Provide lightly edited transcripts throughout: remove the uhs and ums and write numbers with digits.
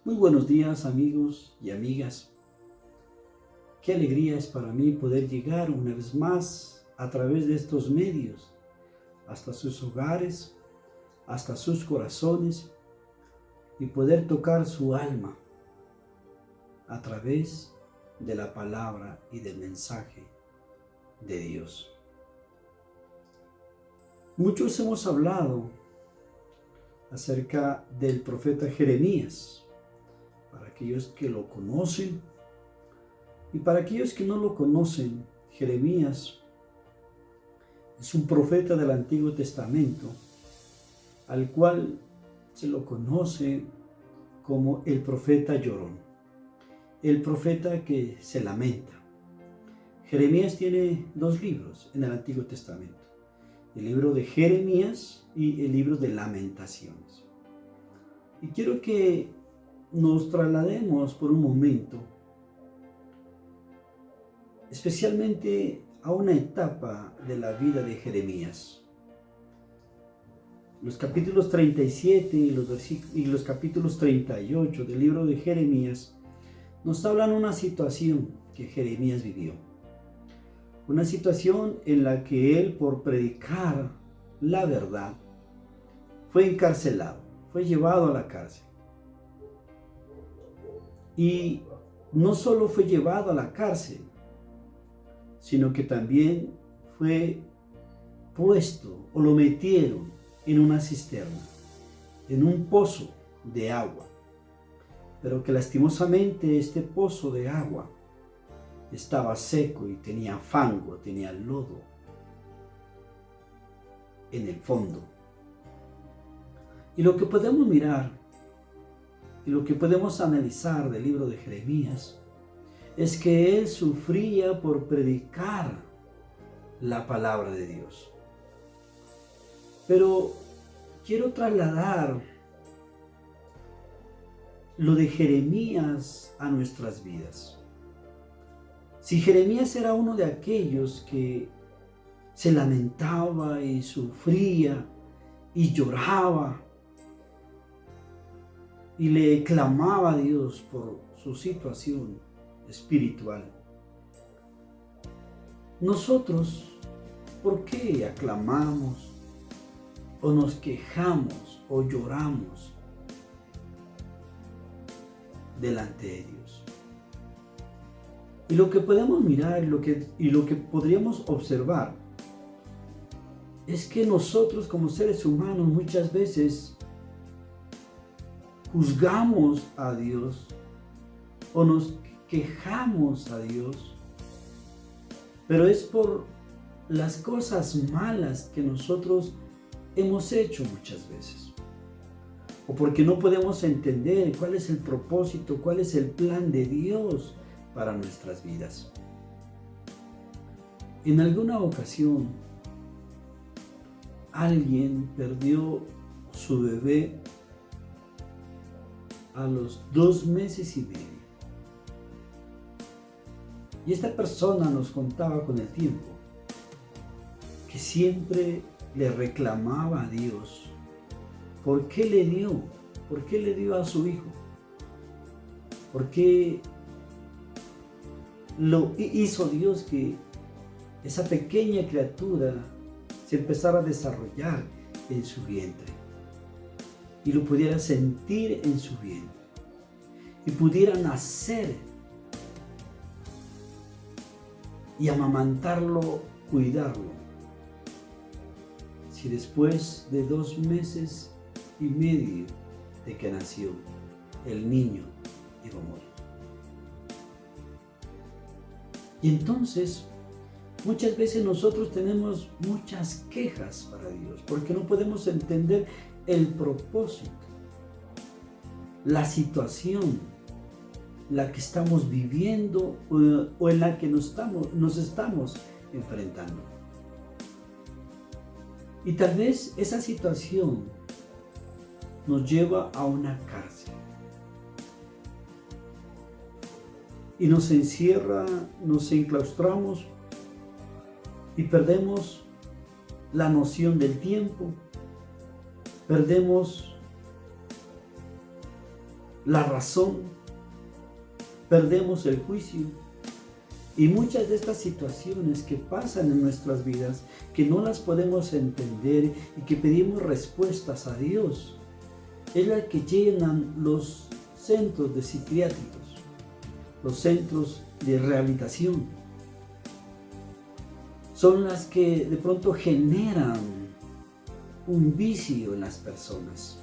Muy buenos días, amigos y amigas. Qué alegría es para mí poder llegar una vez más a través de estos medios hasta sus hogares, hasta sus corazones y poder tocar su alma a través de la palabra y del mensaje de Dios. Muchos hemos hablado acerca del profeta Jeremías. Para aquellos que lo conocen y para aquellos que no lo conocen, Jeremías es un profeta del Antiguo Testamento, al cual se lo conoce como el profeta llorón, el profeta que se lamenta. Jeremías tiene dos libros en el Antiguo Testamento, el libro de Jeremías y el libro de Lamentaciones. Y quiero que nos traslademos por un momento, especialmente a una etapa de la vida de Jeremías. Los capítulos 37 y los capítulos 38 del libro de Jeremías nos hablan una situación que Jeremías vivió. Una situación en la que él, por predicar la verdad, fue encarcelado, fue llevado a la cárcel. Y no solo fue llevado a la cárcel, sino que también fue puesto o lo metieron en una cisterna, en un pozo de agua. Pero que lastimosamente este pozo de agua estaba seco y tenía fango, tenía lodo en el fondo. Y lo que podemos mirar y lo que podemos analizar del libro de Jeremías es que él sufría por predicar la palabra de Dios. Pero quiero trasladar lo de Jeremías a nuestras vidas. Si Jeremías era uno de aquellos que se lamentaba y sufría y lloraba y le clamaba a Dios por su situación espiritual, nosotros, ¿por qué aclamamos o nos quejamos o lloramos delante de Dios? Y lo que podemos mirar y lo que podríamos observar es que nosotros como seres humanos muchas veces juzgamos a Dios o nos quejamos a Dios, pero es por las cosas malas que nosotros hemos hecho muchas veces, o porque no podemos entender cuál es el propósito, cuál es el plan de Dios para nuestras vidas. En alguna ocasión, alguien perdió su bebé a los 2 meses y medio. Y esta persona nos contaba con el tiempo que siempre le reclamaba a Dios por qué le dio a su hijo, por qué lo hizo Dios que esa pequeña criatura se empezara a desarrollar en su vientre y lo pudiera sentir en su vientre y pudiera nacer y amamantarlo, cuidarlo. Si después de 2 meses y medio de que nació, el niño iba a morir. Y entonces, muchas veces nosotros tenemos muchas quejas para Dios, porque no podemos entender el propósito, la situación, la que estamos viviendo o en la que nos estamos enfrentando. Y tal vez esa situación nos lleva a una cárcel y nos encierra, nos enclaustramos y perdemos la noción del tiempo, perdemos la razón, perdemos el juicio. Y muchas de estas situaciones que pasan en nuestras vidas, que no las podemos entender y que pedimos respuestas a Dios, es la que llenan los centros de psiquiátricos, los centros de rehabilitación. Son las que de pronto generan un vicio en las personas.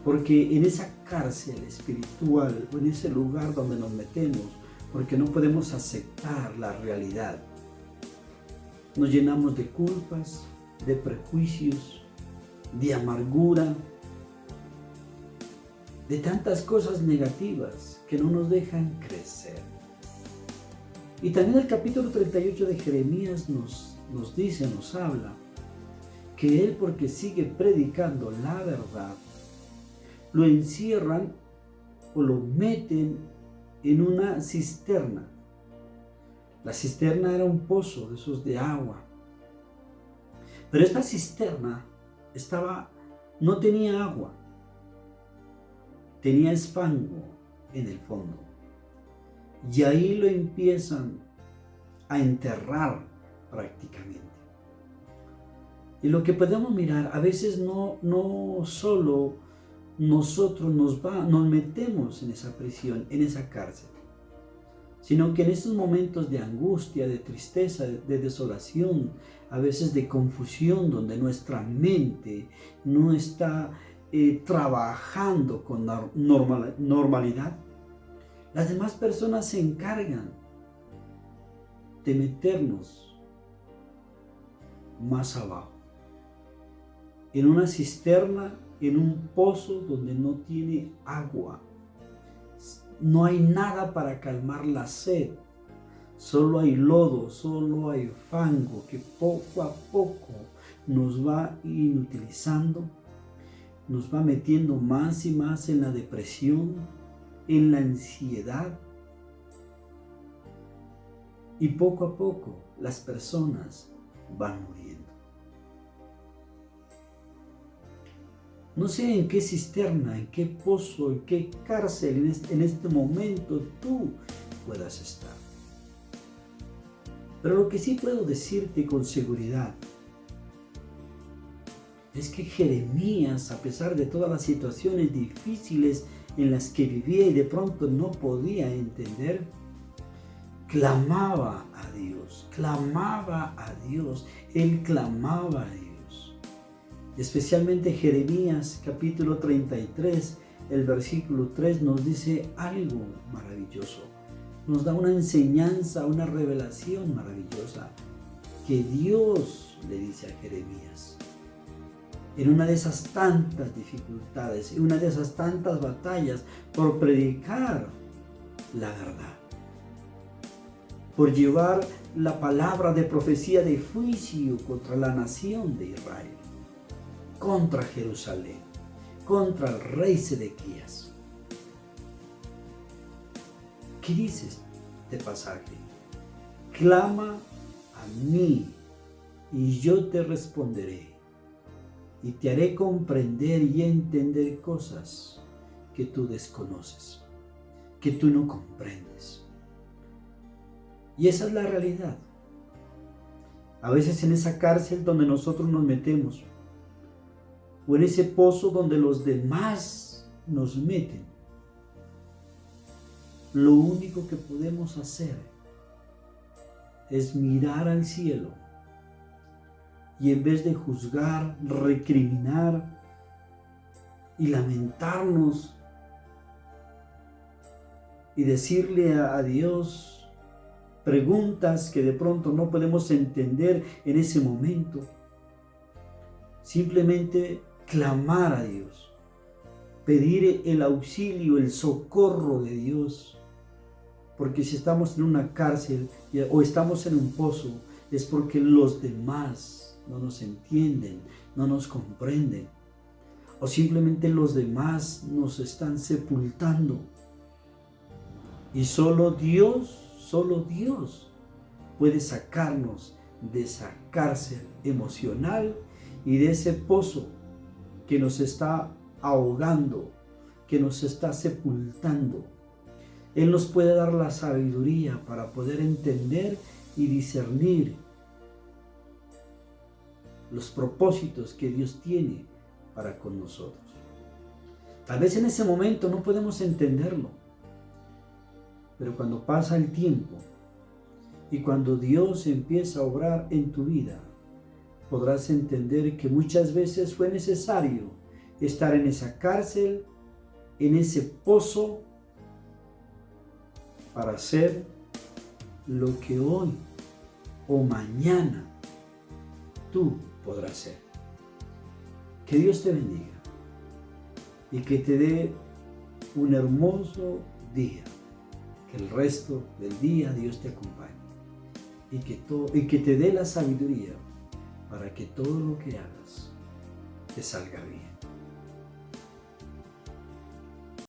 Porque en esa cárcel espiritual o en ese lugar donde nos metemos, porque no podemos aceptar la realidad, nos llenamos de culpas, de prejuicios, de amargura, de tantas cosas negativas que no nos dejan crecer. Y también el capítulo 38 de Jeremías nos dice, nos habla, que él, porque sigue predicando la verdad, lo encierran o lo meten en una cisterna. La cisterna era un pozo de esos de agua. Pero esta cisterna no tenía agua, tenía fango en el fondo. Y ahí lo empiezan a enterrar prácticamente. Y lo que podemos mirar, a veces no solo nosotros nos metemos en esa prisión, en esa cárcel, sino que en esos momentos de angustia, de tristeza, de desolación, a veces de confusión, donde nuestra mente no está trabajando con normalidad, las demás personas se encargan de meternos más abajo, en una cisterna, en un pozo donde no tiene agua. No hay nada para calmar la sed. Solo hay lodo, solo hay fango que poco a poco nos va inutilizando, nos va metiendo más y más en la depresión, en la ansiedad. Y poco a poco las personas van muriendo. No sé en qué cisterna, en qué pozo, en qué cárcel en este momento tú puedas estar. Pero lo que sí puedo decirte con seguridad es que Jeremías, a pesar de todas las situaciones difíciles en las que vivía y de pronto no podía entender, clamaba a Dios, él clamaba a Dios. Especialmente Jeremías capítulo 33, el versículo 3 nos dice algo maravilloso. Nos da una enseñanza, una revelación maravillosa que Dios le dice a Jeremías. En una de esas tantas dificultades, en una de esas tantas batallas por predicar la verdad, por llevar la palabra de profecía de juicio contra la nación de Israel, contra Jerusalén, contra el rey Sedequías. ¿Qué dice este pasaje? Clama a mí y yo te responderé y te haré comprender y entender cosas que tú desconoces, que tú no comprendes. Y esa es la realidad. A veces en esa cárcel donde nosotros nos metemos, o en ese pozo donde los demás nos meten, lo único que podemos hacer es mirar al cielo y en vez de juzgar, recriminar y lamentarnos y decirle a Dios preguntas que de pronto no podemos entender en ese momento, simplemente clamar a Dios, pedir el auxilio, el socorro de Dios. Porque si estamos en una cárcel o estamos en un pozo, es porque los demás no nos entienden, no nos comprenden. O simplemente los demás nos están sepultando. Y solo Dios puede sacarnos de esa cárcel emocional y de ese pozo que nos está ahogando, que nos está sepultando. Él nos puede dar la sabiduría para poder entender y discernir los propósitos que Dios tiene para con nosotros. Tal vez en ese momento no podemos entenderlo, pero cuando pasa el tiempo y cuando Dios empieza a obrar en tu vida, podrás entender que muchas veces fue necesario estar en esa cárcel, en ese pozo, para hacer lo que hoy o mañana tú podrás ser. Que Dios te bendiga y que te dé un hermoso día. Que el resto del día Dios te acompañe y que te dé la sabiduría para que todo lo que hagas te salga bien.